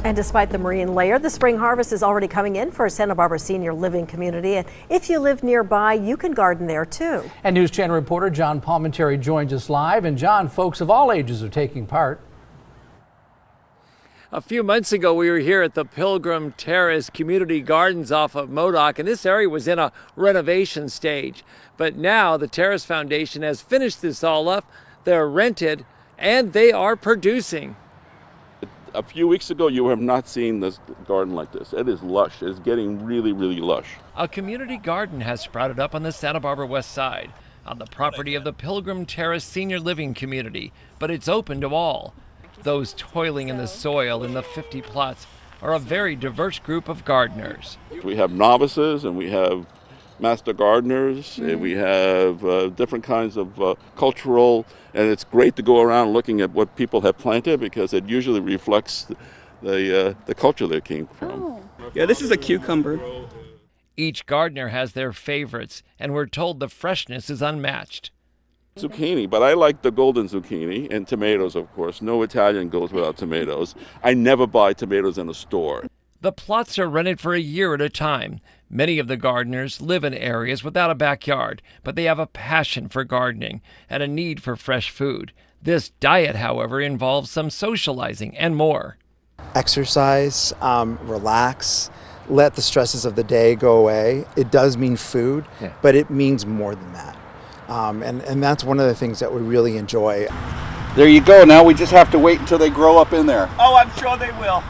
And despite the marine layer, the spring harvest is already coming in for Santa Barbara Senior Living Community. And if you live nearby, you can garden there too. And News Channel reporter John Palmentary joins us live. And John, folks of all ages are taking part. A few months ago, we were here at the Pilgrim Terrace Community Gardens off of Modoc, and this area was in a renovation stage. But now the Terrace Foundation has finished this all up. They're rented and they are producing. A few weeks ago, you have not seen this garden like this. It is lush. It's getting really, really lush. A community garden has sprouted up on the Santa Barbara West Side, on the property of the Pilgrim Terrace Senior Living Community, but it's open to all. Those toiling in the soil in the 50 plots are a very diverse group of gardeners. We have novices and we have master gardeners, and we have different kinds of cultural, and it's great to go around looking at what people have planted because it usually reflects the culture they came from. Oh. Yeah, this is a cucumber. Each gardener has their favorites, and we're told the freshness is unmatched. Zucchini, but I like the golden zucchini, and tomatoes, of course. No Italian goes without tomatoes. I never buy tomatoes in a store. The plots are rented for a year at a time. Many of the gardeners live in areas without a backyard, but they have a passion for gardening and a need for fresh food. This diet, however, involves some socializing and more. Exercise, relax, let the stresses of the day go away. It does mean food, but it means more than that. And that's one of the things that we really enjoy. There you go. Now we just have to wait until they grow up in there. Oh, I'm sure they will.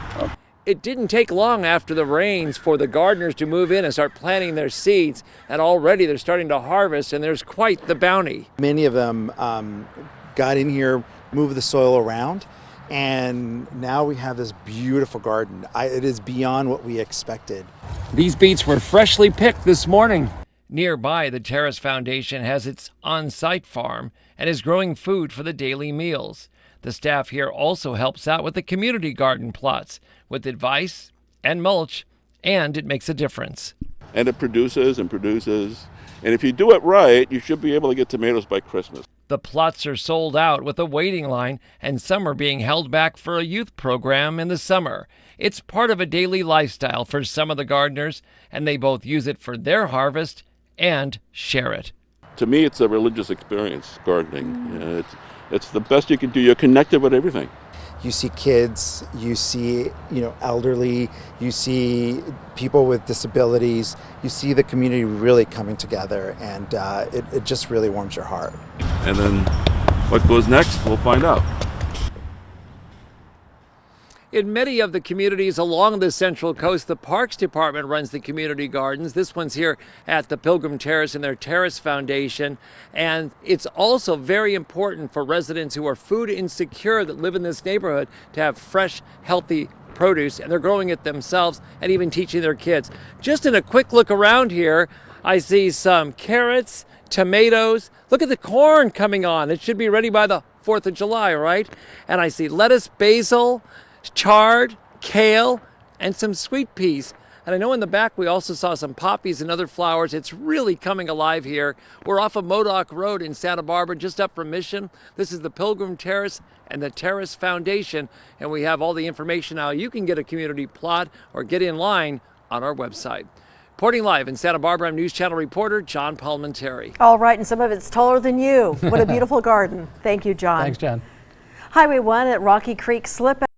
It didn't take long after the rains for the gardeners to move in and start planting their seeds, and already they're starting to harvest, and there's quite the bounty. Many of them got in here, moved the soil around, and now we have this beautiful garden. It is beyond what we expected. These beets were freshly picked this morning. Nearby, the Terrace Foundation has its on-site farm and is growing food for the daily meals. The staff here also helps out with the community garden plots with advice and mulch, and it makes a difference. And it produces and produces. And if you do it right, you should be able to get tomatoes by Christmas. The plots are sold out with a waiting line, and some are being held back for a youth program in the summer. It's part of a daily lifestyle for some of the gardeners, and they both use it for their harvest and share it. To me, it's a religious experience, gardening. It's the best you can do. You're connected with everything. You see kids, you see elderly, you see people with disabilities, you see the community really coming together, and it just really warms your heart. And then what goes next, we'll find out. In many of the communities along the Central Coast, the Parks Department runs the community gardens. This one's here at the Pilgrim Terrace in their Terrace Foundation. And it's also very important for residents who are food insecure that live in this neighborhood to have fresh, healthy produce. And they're growing it themselves and even teaching their kids. Just in a quick look around here, I see some carrots, tomatoes. Look at the corn coming on. It should be ready by the 4th of July, right? And I see lettuce, basil, chard, kale, and some sweet peas. And I know in the back we also saw some poppies and other flowers. It's really coming alive here. We're off of Modoc Road in Santa Barbara, just up from Mission. This is the Pilgrim Terrace and the Terrace Foundation, and we have all the information how you can get a community plot or get in line on our website. Reporting live in Santa Barbara, I'm News Channel reporter John Palmentary. All right, and some of it's taller than you. What a beautiful garden. Thank you, John. Thanks, John. Highway 1 at Rocky Creek slip